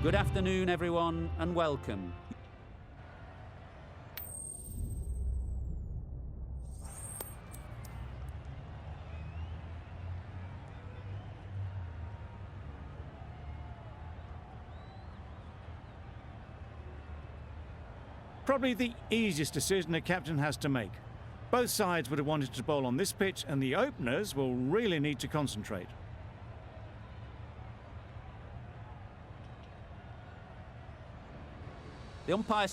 Good afternoon, everyone, and welcome. Probably the easiest decision a captain has to make. Both sides would have wanted to bowl on this pitch, and the openers will really need to concentrate. The umpire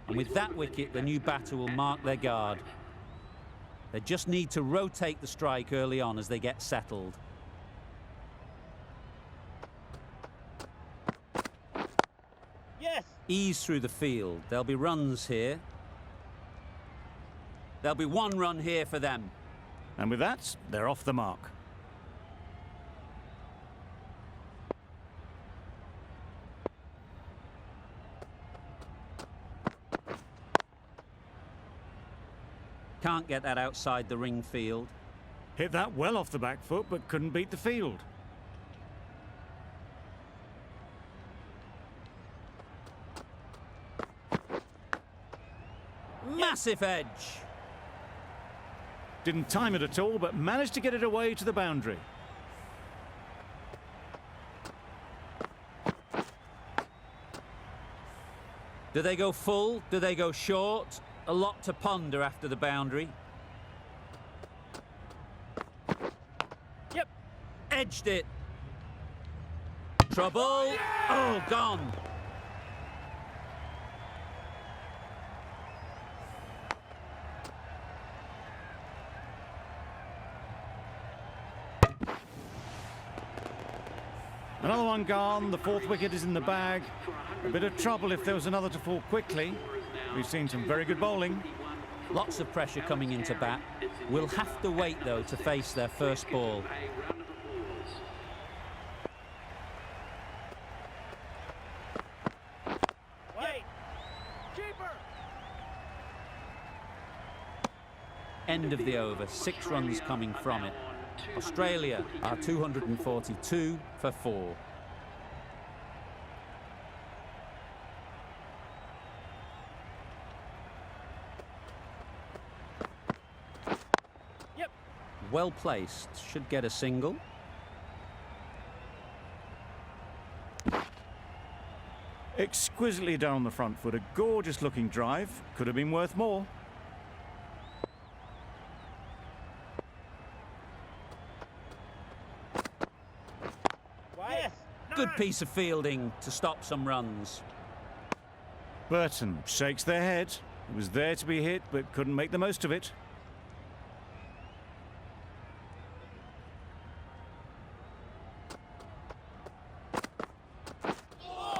and with that wicket, the new batter will mark their guard. They just need to rotate the strike early on as they get settled. Yes. Ease through the field. There'll be runs here. There'll be one run here for them. And with that, they're off the mark. Can't get that outside the ring field. Hit that well off the back foot, but couldn't beat the field. Massive edge. Didn't time it at all, but managed to get it away to the boundary. Do they go full? Do they go short? A lot to ponder after the boundary. Yep. Edged it. Trouble. Oh, gone. Another one gone, the fourth wicket is in the bag. A bit of trouble if there was another to fall quickly. We've seen some very good bowling. Lots of pressure coming into bat. We'll have to wait, though, to face their first ball. Wait. Keeper. End of the over, 6 runs coming from it. Australia are 242 for 4. Yep. Well placed, should get a single. Exquisitely down the front foot, a gorgeous looking drive. Could have been worth more. Yes. Good piece of fielding to stop some runs. Burton shakes their head. It was there to be hit, but couldn't make the most of it.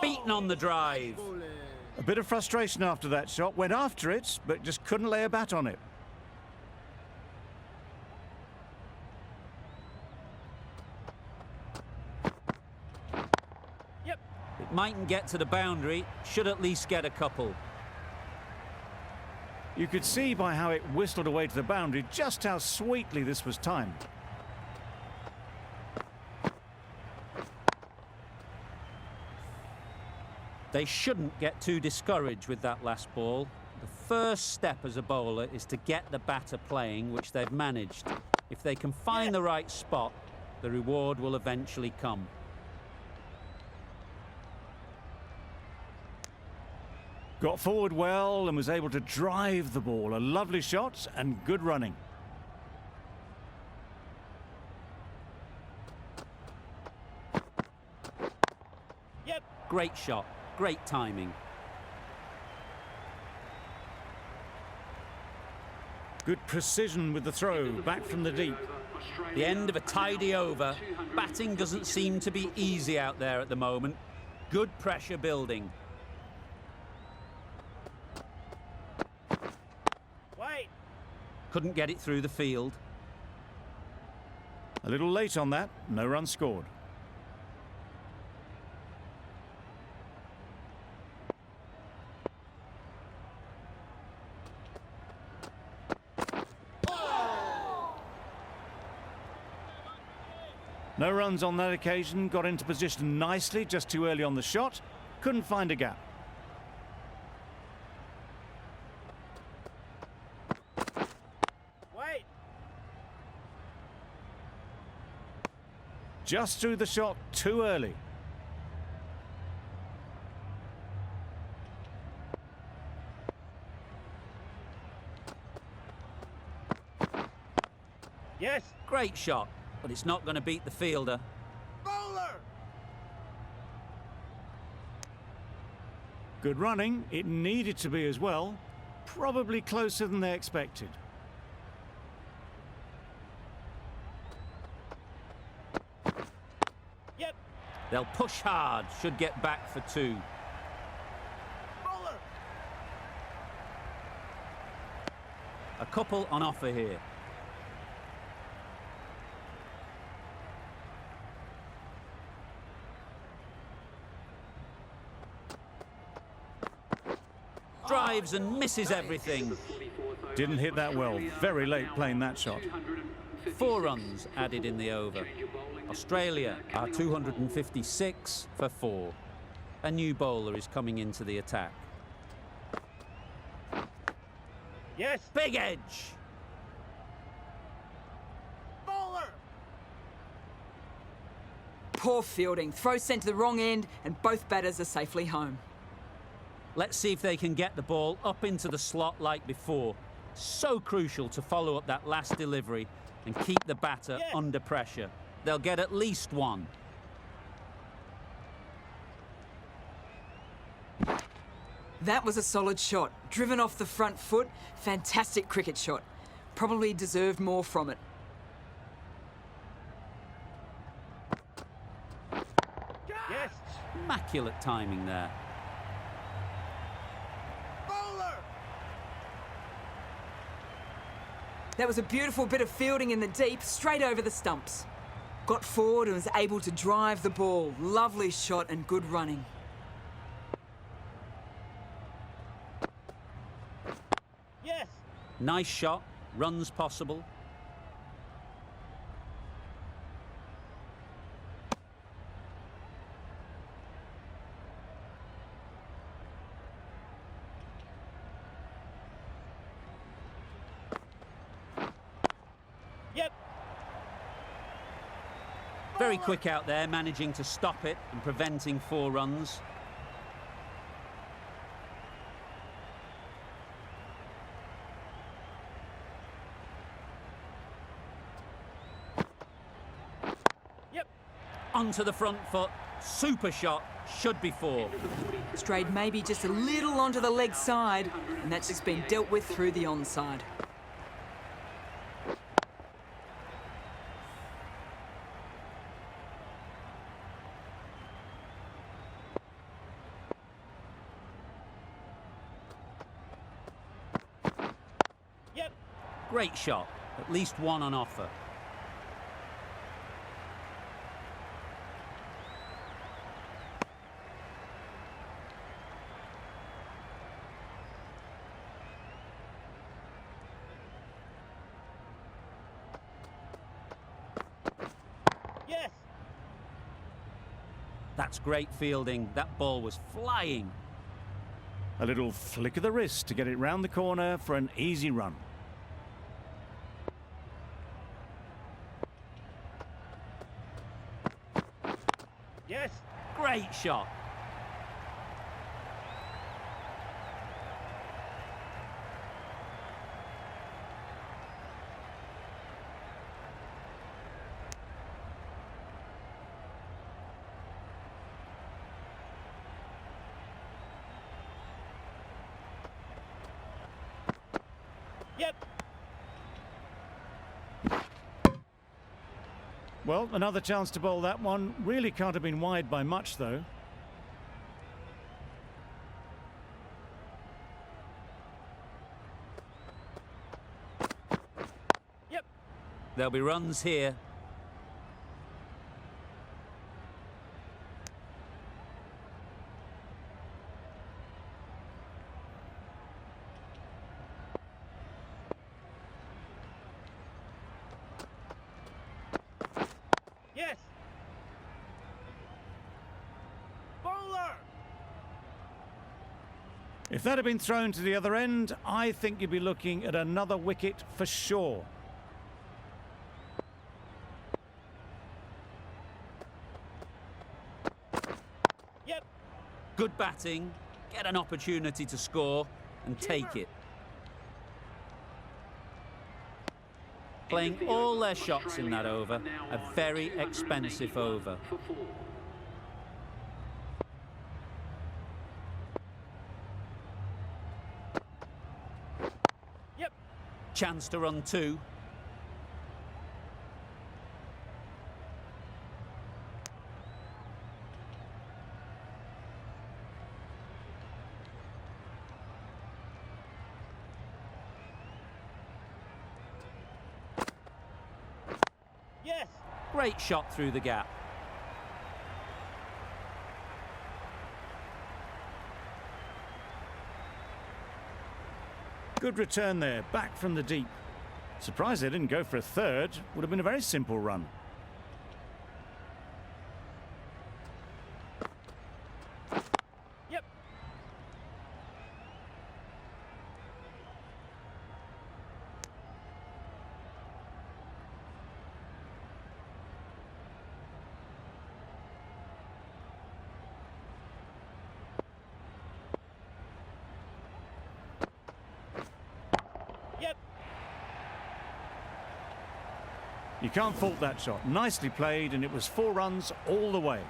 Beaten on the drive. A bit of frustration after that shot. Went after it, but just couldn't lay a bat on it. Yep. It mightn't get to the boundary, should at least get a couple. You could see by how it whistled away to the boundary just how sweetly this was timed. They shouldn't get too discouraged with that last ball. The first step as a bowler is to get the batter playing, which they've managed. If they can find the right spot, the reward will eventually come. Got forward well and was able to drive the ball. A lovely shot and good running. Yep. Great shot, great timing. Good precision with the throw, back from the deep. The end of a tidy over. Batting doesn't seem to be easy out there at the moment. Good pressure building. Wait. Couldn't get it through the field. A little late on that, no run scored. No runs on that occasion, got into position nicely, just too early on the shot. Couldn't find a gap. Wait. Just threw the shot too early. Yes. Great shot, but it's not going to beat the fielder. Bowler. Good running. It needed to be as well. Probably closer than they expected. Yep. They'll push hard, should get back for 2. Bowler. A couple on offer here. Drives and misses everything. Didn't hit that well. Very late playing that shot. 4 runs added in the over. Australia are 256 for 4. A new bowler is coming into the attack. Yes. Big edge. Bowler. Poor fielding. Throw sent to the wrong end, and both batters are safely home. Let's see if they can get the ball up into the slot like before. So crucial to follow up that last delivery and keep the batter under pressure. They'll get at least 1. That was a solid shot. Driven off the front foot. Fantastic cricket shot. Probably deserved more from it. Yes. Immaculate timing there. Bowler. That was a beautiful bit of fielding in the deep, straight over the stumps. Got forward and was able to drive the ball. Lovely shot and good running. Yes. Nice shot. Runs possible. Yep. Very quick out there, managing to stop it and preventing 4 runs. Yep. Onto the front foot. Super shot. Should be 4. Strayed maybe just a little onto the leg side, and that's just been dealt with through the onside. Yep. Great shot. At least 1 on offer. Yes. That's great fielding. That ball was flying. A little flick of the wrist to get it round the corner for an easy run. Yes. Great shot. Yep. Well, another chance to bowl that one. Really can't have been wide by much, though. Yep. There'll be runs here. Yes. If that had been thrown to the other end, I think you'd be looking at another wicket for sure. Yep. Good batting, get an opportunity to score and take it. Playing all their shots in that over, a very expensive over. Yep. Chance to run two. Yes. Great shot through the gap. Good return there, back from the deep. Surprised they didn't go for a third. Would have been a very simple run. Yep. Yep. You can't fault that shot. Nicely played, and it was 4 runs all the way.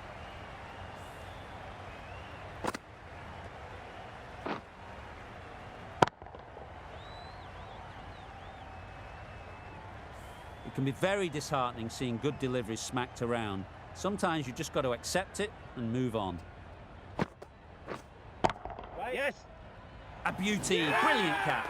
It can be very disheartening seeing good deliveries smacked around. Sometimes you just got to accept it and move on. Right. Yes. A beauty, brilliant catch.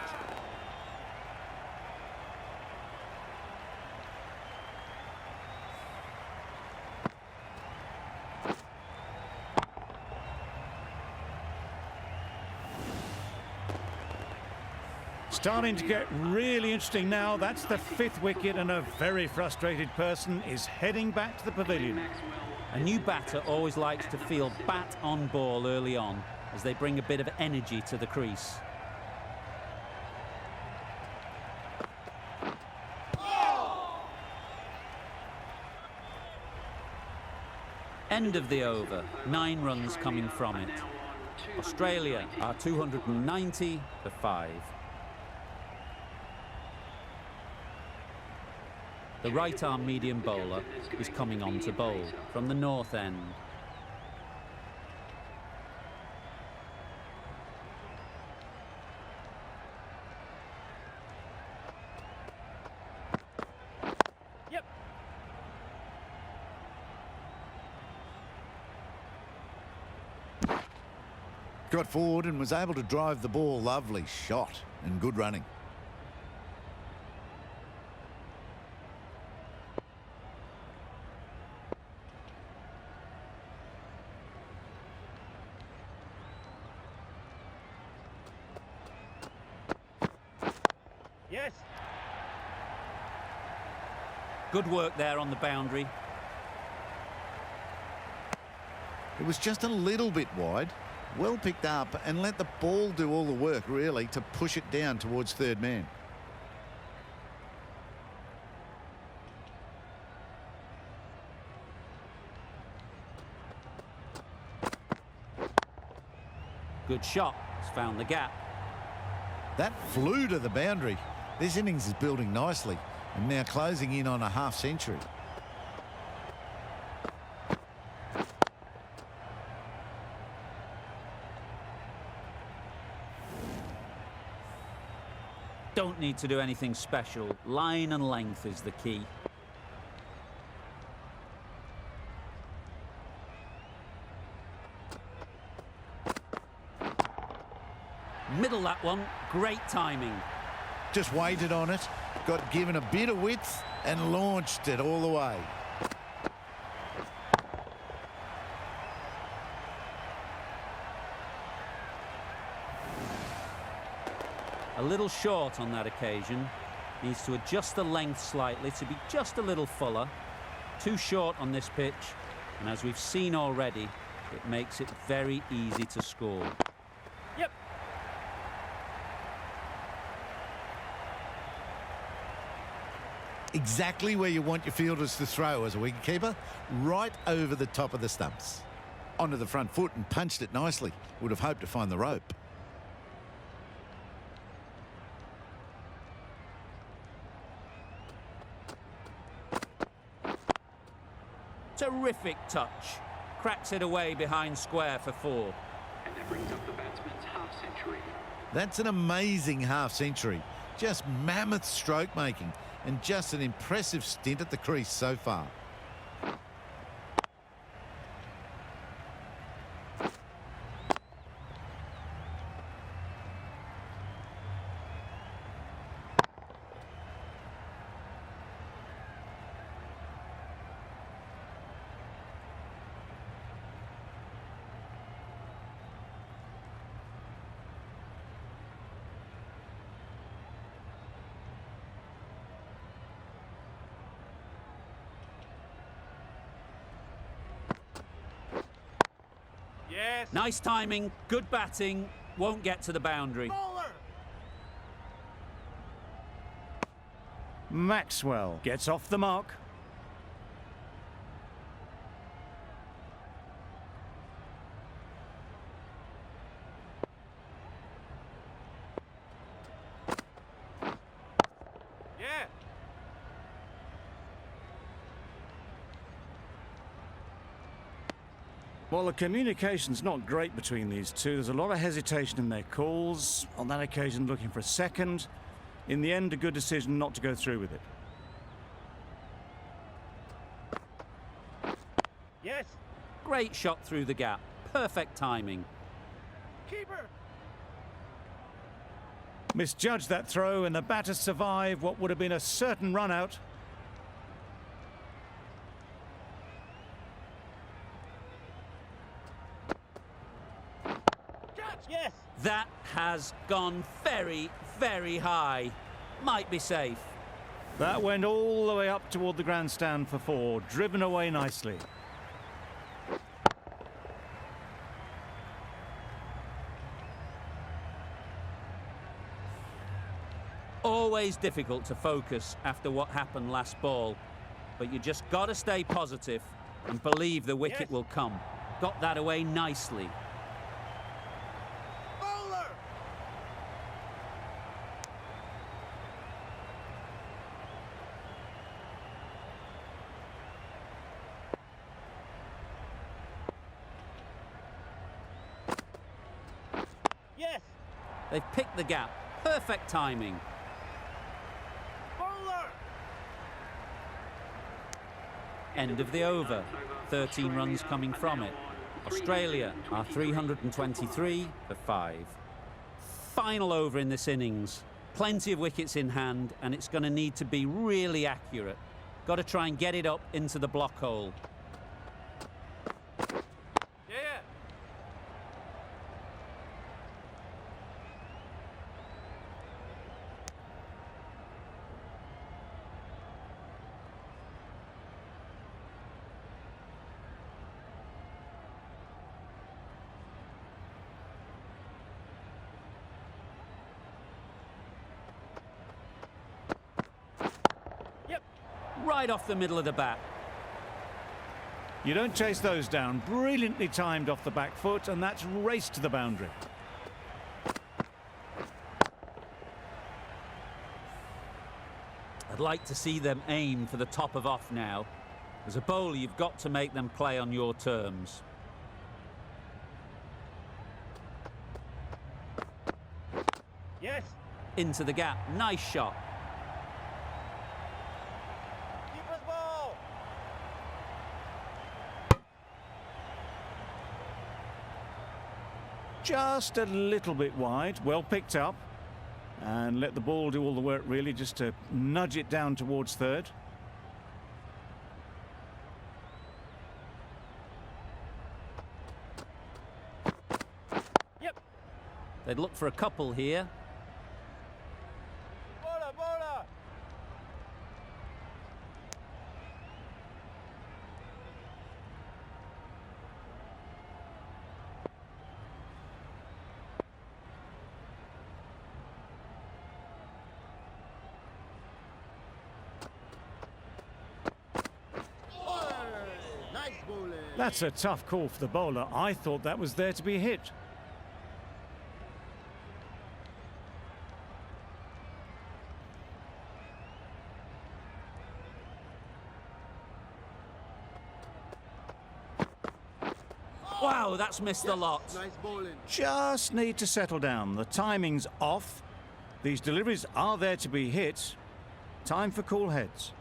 Starting to get really interesting now. That's the 5th wicket, and a very frustrated person is heading back to the pavilion. A new batter always likes to feel bat on ball early on as they bring a bit of energy to the crease. End of the over, 9 runs coming from it. Australia are 290 for 5. The right-arm medium bowler is coming on to bowl from the north end. Yep. Got forward and was able to drive the ball. Lovely shot and good running. Yes. Good work there on the boundary. It was just a little bit wide. Well picked up and let the ball do all the work, really, to push it down towards third man. Good shot, it's found the gap. That flew to the boundary. This innings is building nicely and now closing in on a half-century. Don't need to do anything special. Line and length is the key. Middle that one, great timing. Just waited on it, got given a bit of width and launched it all the way. A little short on that occasion. Needs to adjust the length slightly to be just a little fuller. Too short on this pitch, and as we've seen already, it makes it very easy to score. Yep. Exactly where you want your fielders to throw as a wicketkeeper, right over the top of the stumps. Onto the front foot and punched it nicely. Would have hoped to find the rope. Terrific touch. Cracks it away behind square for 4. And that brings up the batsman's half-century. That's an amazing half-century. Just mammoth stroke making and just an impressive stint at the crease so far. Yes. Nice timing, good batting, won't get to the boundary. Bowler. Maxwell gets off the mark. Yeah. Well, the communication's not great between these two. There's a lot of hesitation in their calls. On that occasion, looking for a second. In the end, a good decision not to go through with it. Yes. Great shot through the gap. Perfect timing. Keeper. Misjudged that throw, and the batters survive what would have been a certain run out. Catch. Yes. That has gone very, very high. Might be safe. That went all the way up toward the grandstand for 4, driven away nicely. Always difficult to focus after what happened last ball, but you just got to stay positive and believe the wicket Yes. will come. Got that away nicely. Bowler. Yes. They've picked the gap. Perfect timing. Bowler. End of the over. 13 runs coming from it. Australia are 323 for 5. Final over in this innings. Plenty of wickets in hand, and it's going to need to be really accurate. Got to try and get it up into the block hole. Yeah. Yep. Right off the middle of the bat. You don't chase those down. Brilliantly timed off the back foot, and that's raced to the boundary. I'd like to see them aim for the top of off now. As a bowler, you've got to make them play on your terms. Yes. Into the gap. Nice shot. Keeper's ball. Just a little bit wide. Well picked up. And let the ball do all the work, really, just to nudge it down towards third. Yep. They'd look for a couple here. Bowler. Bowler. That's a tough call for the bowler. I thought that was there to be hit. Wow, that's missed a lot. Just need to settle down. The timing's off. These deliveries are there to be hit. Time for cool heads.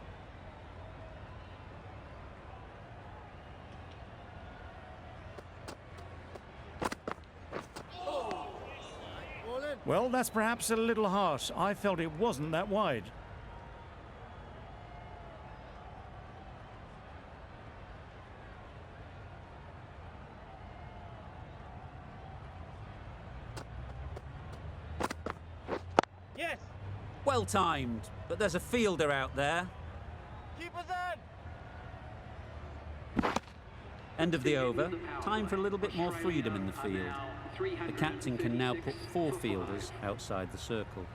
Well, that's perhaps a little harsh. I felt it wasn't that wide. Yes. Well timed, but there's a fielder out there. Keep us on. End of the over. Time for a little bit more freedom in the field. The captain can now put 4 fielders outside the circle.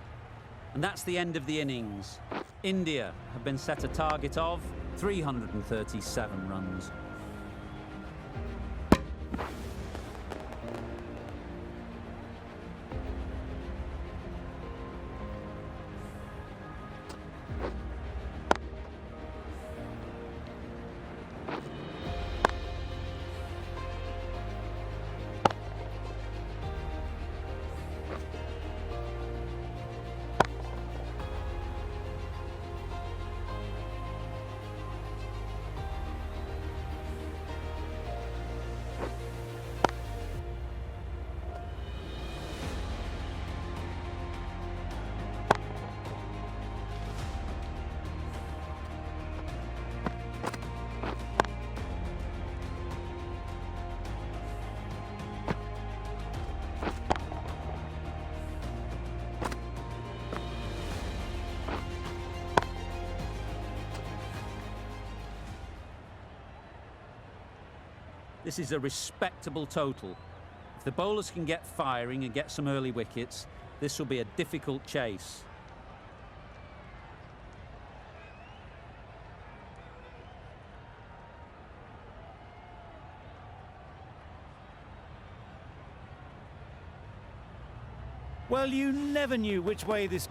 And that's the end of the innings. India have been set a target of 337 runs. This is a respectable total. If the bowlers can get firing and get some early wickets, this will be a difficult chase. Well, you never knew which way this